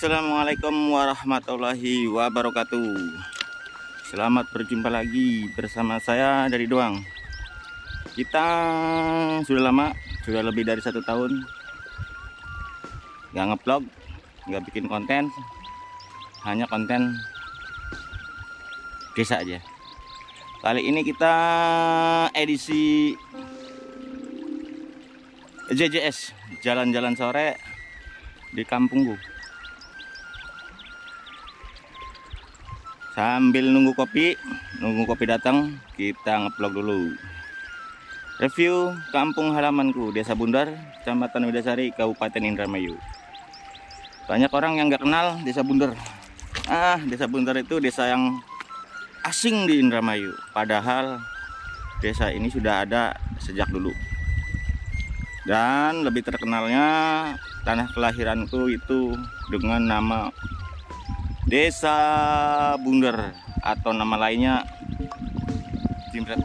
Assalamualaikum warahmatullahi wabarakatuh. Selamat berjumpa lagi bersama saya dari Doang. Kita sudah lama, sudah lebih dari 1 tahun nggak nge-vlog, nggak bikin konten, hanya konten desa aja. Kali ini kita edisi JJS, jalan-jalan sore di kampungku. Sambil nunggu kopi datang, kita nge-vlog dulu. Review kampung halamanku, Desa Bundar, Kecamatan Widasari, Kabupaten Indramayu. Banyak orang yang nggak kenal Desa Bundar. Desa Bundar itu desa yang asing di Indramayu. Padahal desa ini sudah ada sejak dulu. Dan lebih terkenalnya tanah kelahiranku itu dengan nama Desa Bundar atau nama lainnya Jimpret.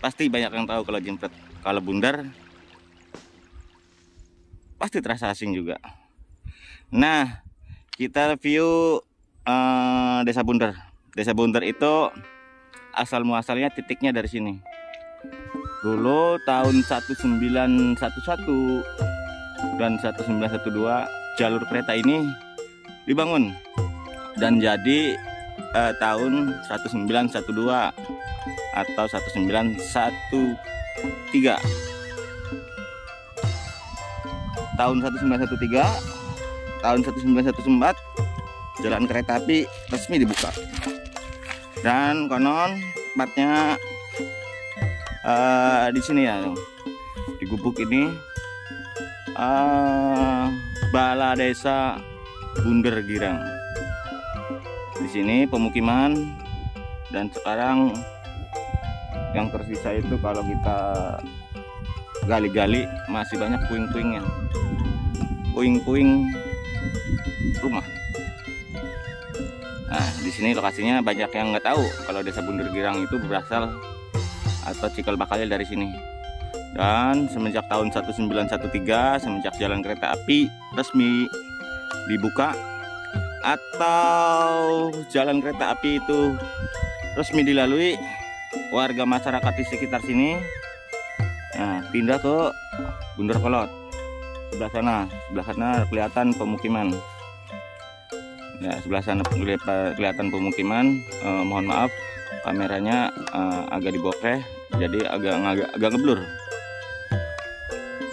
Pasti banyak yang tahu kalau Jimpret. Kalau Bundar pasti terasa asing juga. Nah, kita review Desa Bundar. Desa Bundar itu asal muasalnya titiknya dari sini. Dulu tahun 1911 dan 1912 jalur kereta ini dibangun dan jadi tahun 1912 atau 1913. Tahun 1913, tahun 1914 jalan kereta api resmi dibuka. Dan konon tempatnya di sini ya, di gubuk ini, Bala Desa Bundar Girang. Di sini pemukiman, dan sekarang yang tersisa itu kalau kita gali-gali masih banyak puing-puingnya, puing-puing rumah. Nah, di sini lokasinya banyak yang nggak tahu kalau Desa Bundar Girang itu berasal atau cikal bakalnya dari sini. Dan semenjak tahun 1913, semenjak jalan kereta api resmi dibuka atau jalan kereta api itu resmi dilalui, warga masyarakat di sekitar sini pindah ke Bundar Kolot. Sebelah sana kelihatan pemukiman. Ya, sebelah sana kelihatan pemukiman. Mohon maaf kameranya agak dibokeh, jadi agak ngeblur.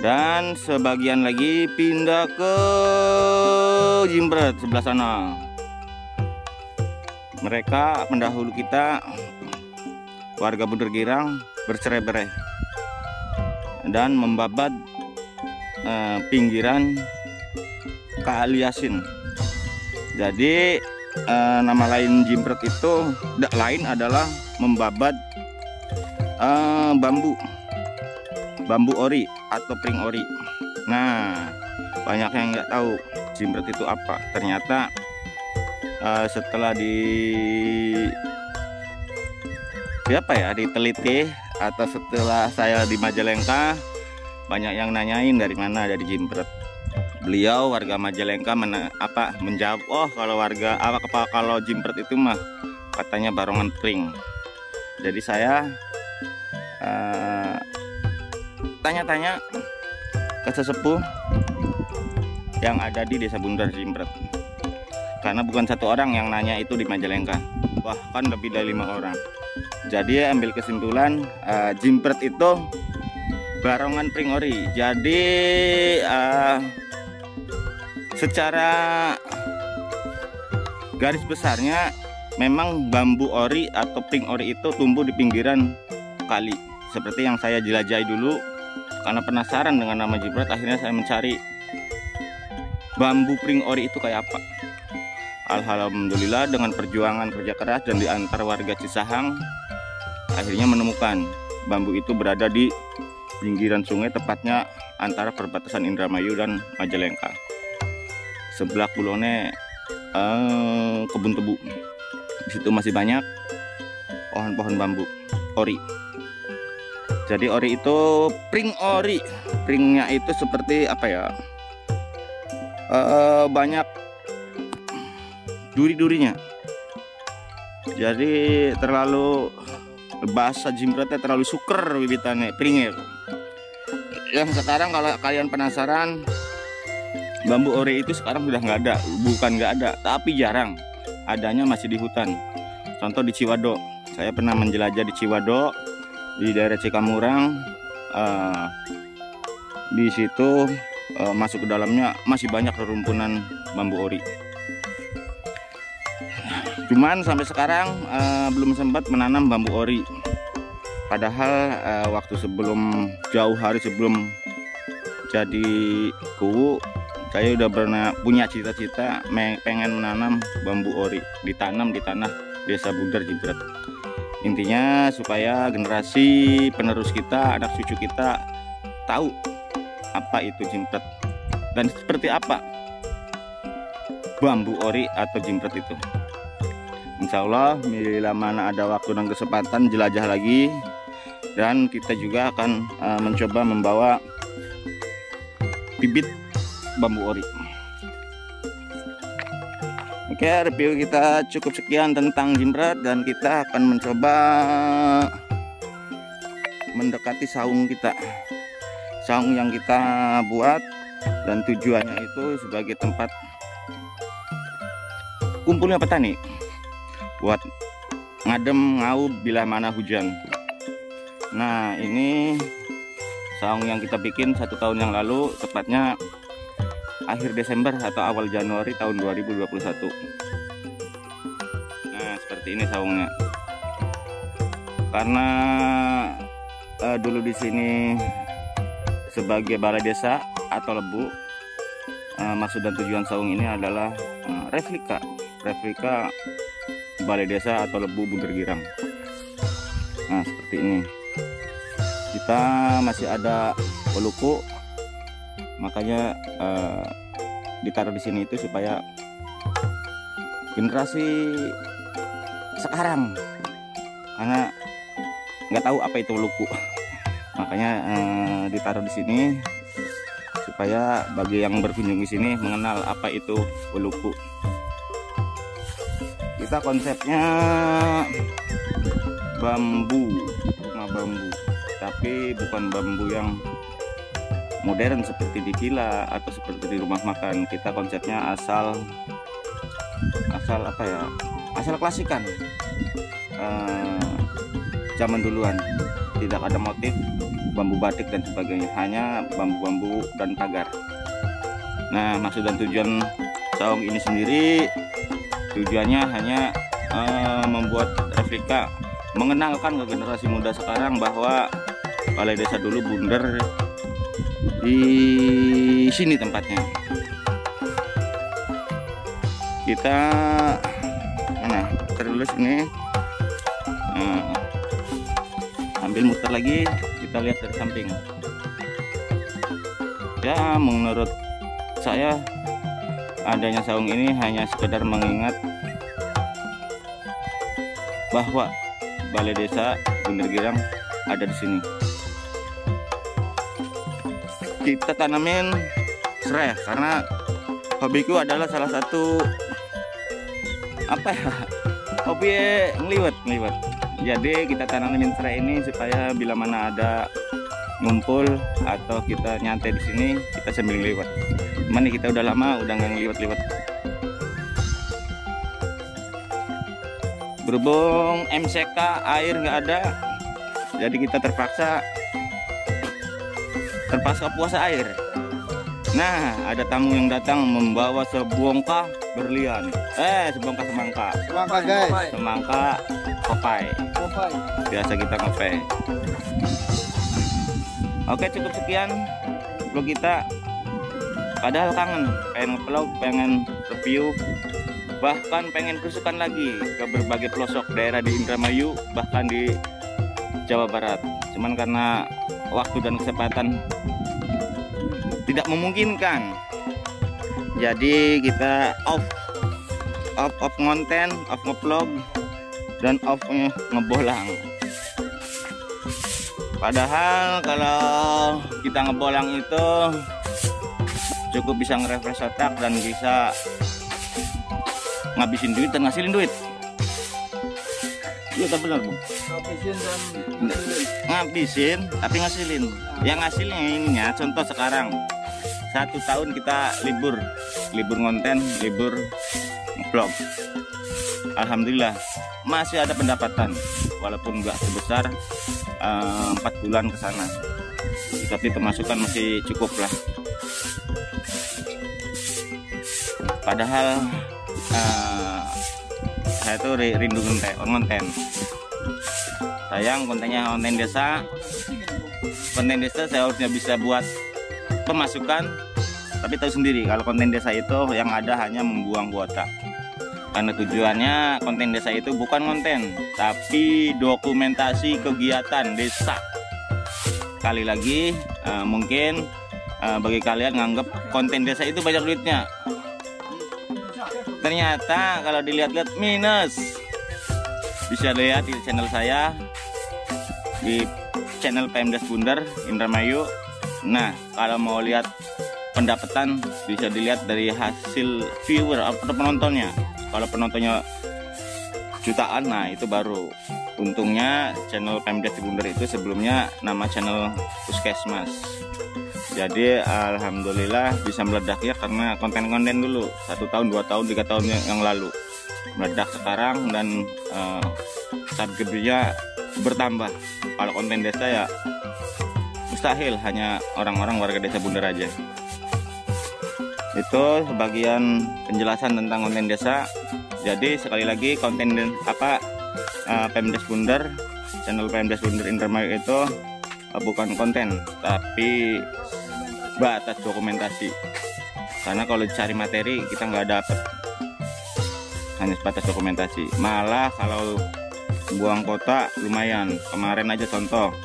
Dan sebagian lagi pindah ke Jimpret sebelah sana. Mereka pendahulu kita, warga Bundar Girang, bercerai-berai dan membabat pinggiran Kali Yasin. Jadi nama lain Jimpret itu lain adalah membabat bambu ori atau pring ori. Nah, banyak yang nggak tahu Jimpret itu apa. Ternyata setelah diteliti atau setelah saya di Majalengka, banyak yang nanyain dari mana, dari Jimpret. Beliau warga Majalengka menjawab, kalau Jimpret itu mah katanya Barongan Pring. Jadi saya tanya-tanya ke sesepuh yang ada di Desa Bundar Jimpret, karena bukan satu orang yang nanya itu di Majalengka, bahkan lebih dari 5 orang. Jadi ambil kesimpulan Jimpret itu Barongan Pring ori. Jadi secara garis besarnya memang bambu ori atau pring ori itu tumbuh di pinggiran kali. Seperti yang saya jelajahi dulu, karena penasaran dengan nama Jimpret, akhirnya saya mencari bambu pring ori itu kayak apa. Alhamdulillah dengan perjuangan kerja keras dan di antar warga Cisahang, akhirnya menemukan bambu itu berada di pinggiran sungai, tepatnya antara perbatasan Indramayu dan Majalengka. Sebelah kulone kebun tebu. Di situ masih banyak pohon-pohon bambu ori. Jadi ori itu pring ori. Pringnya itu seperti apa ya? Banyak duri-durinya. Jadi terlalu bahasa jimbratnya terlalu suker bibitannya pringir. Yang sekarang kalau kalian penasaran, bambu ori itu sekarang sudah nggak ada, bukan nggak ada, tapi jarang. Adanya masih di hutan. Contoh di Ciwado, saya pernah menjelajah di Ciwado, di daerah Cikamurang. Di situ masuk ke dalamnya masih banyak rerumpunan bambu ori. Cuman sampai sekarang belum sempat menanam bambu ori. Padahal waktu sebelum jauh hari sebelum jadi kuwu, saya udah pernah punya cita-cita pengen menanam bambu ori, ditanam di tanah Desa Bundar Jibrat. Intinya supaya generasi penerus kita, anak cucu kita tahu apa itu jimpret dan seperti apa bambu ori atau jimpret itu. Insya Allah bila mana ada waktu dan kesempatan jelajah lagi, dan kita juga akan mencoba membawa bibit bambu ori. Oke, review kita cukup sekian tentang jimpret, dan kita akan mencoba mendekati saung kita, saung yang kita buat, dan tujuannya itu sebagai tempat kumpulnya petani buat ngadem ngau bila mana hujan. Nah, ini saung yang kita bikin 1 tahun yang lalu, tepatnya akhir Desember atau awal Januari tahun 2021. Nah, seperti ini saungnya. Karena dulu di sini sebagai balai desa atau lebu, maksud dan tujuan saung ini adalah replika balai desa atau lebu Bundar Girang. Nah, seperti ini. Kita masih ada peluku, makanya ditaruh di sini itu supaya generasi sekarang, karena nggak tahu apa itu peluku, makanya ditaruh di sini supaya bagi yang berkunjung di sini mengenal apa itu peluku. Kita konsepnya bambu, rumah bambu, tapi bukan bambu yang modern seperti di villa atau seperti di rumah makan. Kita konsepnya asal apa ya, asal klasikan, zaman duluan. Tidak ada motif bambu batik dan sebagainya, hanya bambu-bambu dan pagar. Nah, maksud dan tujuan saung ini sendiri, tujuannya hanya membuat replika, mengenalkan ke generasi muda sekarang bahwa balai desa dulu Bundar di sini tempatnya. Kita terus ini ambil muter lagi, kita lihat dari samping. Ya, menurut saya adanya saung ini hanya sekedar mengingat bahwa balai desa Bundar Girang ada di sini. Kita tanamin serai karena hobiku adalah salah satu hobi ngeliwet. Jadi kita tanamin serai ini supaya bila mana ada ngumpul atau kita nyantai di sini, kita sambil ngeliwet. Cuman kita udah lama udah nggak ngeliwet-liwet. Berhubung MCK air nggak ada, jadi kita terpaksa puasa air. Nah, ada tamu yang datang membawa sebongkah berlian. Sebongkah semangka. Semangka, guys. Semangka kopai. Biasa kita kopai. Oke, cukup sekian vlog kita. Padahal kangen, pengen nge-vlog, pengen review, bahkan pengen kusukan lagi ke berbagai pelosok daerah di Indramayu, bahkan di Jawa Barat. Cuman karena waktu dan kesempatan tidak memungkinkan, jadi kita off konten, off nge-vlog, dan off ngebolang. Padahal kalau kita ngebolang itu cukup bisa nge-refresh otak dan bisa ngabisin duit dan ngasilin duit. Iya tak benar Bung? Ngabisin dan Ngabisin tapi ngasilin. Yang ngasilnya ininya contoh sekarang 1 tahun kita libur konten, libur vlog. Alhamdulillah masih ada pendapatan walaupun nggak sebesar 4 bulan ke sana, tapi pemasukan masih cukup lah. Padahal saya tuh rindu konten. Sayang kontennya konten desa. Konten desa saya harusnya bisa buat pemasukan, tapi tahu sendiri kalau konten desa itu yang ada hanya membuang kuota. Karena tujuannya konten desa itu bukan konten, tapi dokumentasi kegiatan desa. Sekali lagi, mungkin bagi kalian nganggap konten desa itu banyak duitnya. Ternyata kalau dilihat-lihat minus. Bisa lihat di channel saya, di channel PMDes Bundar Indramayu. Nah, kalau mau lihat pendapatan bisa dilihat dari hasil viewer atau penontonnya. Kalau penontonnya jutaan, nah itu baru. Untungnya channel PMDes Bundar itu sebelumnya nama channel Puskesmas. Jadi alhamdulillah bisa meledak ya karena konten-konten dulu 1 tahun, 2 tahun, 3 tahun yang lalu meledak sekarang, dan subscribernya bertambah. Kalau konten desa ya mustahil, hanya orang-orang warga desa Bundar aja. Itu sebagian penjelasan tentang konten desa. Jadi sekali lagi konten PMDes Bundar, channel PMDes Bundar Indramayu itu bukan konten, tapi batas dokumentasi. Karena kalau dicari materi kita nggak dapet, hanya sebatas dokumentasi. Malah kalau buang kota lumayan. Kemarin aja contoh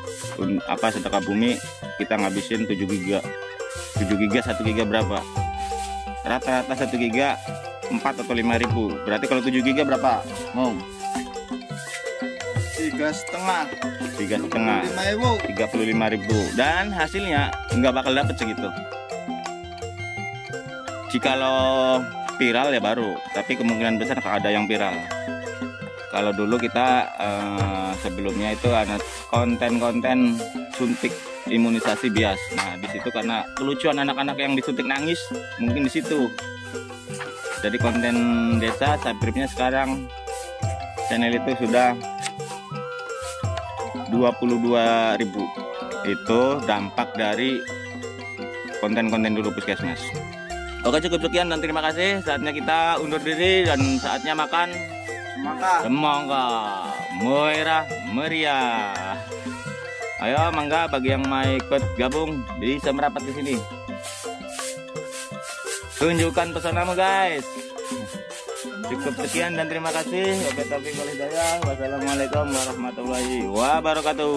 sedekah bumi kita ngabisin 7 giga. 7 giga 1 giga berapa? Rata-rata 1 giga 4 atau 5.000. Berarti kalau 7 giga berapa? 35.000, dan hasilnya nggak bakal dapet segitu. Jikalau viral ya baru, tapi kemungkinan besar ada yang viral. Kalau dulu kita sebelumnya itu ada konten-konten suntik imunisasi bias. Nah di situ karena kelucuan anak-anak yang disuntik nangis, mungkin di situ. Jadi konten desa subscribe-nya sekarang channel itu sudah 22.000. Itu dampak dari konten-konten dulu Puskesmas. Oke, cukup sekian dan terima kasih. Saatnya kita undur diri dan saatnya makan semangka merah meriah. Ayo mangga, bagi yang mau ikut gabung bisa merapat di sini. Tunjukkan pesanan guys. Cukup sekian dan terima kasih. Wabillahi taufiq wal hidayah. Wassalamualaikum warahmatullahi wabarakatuh.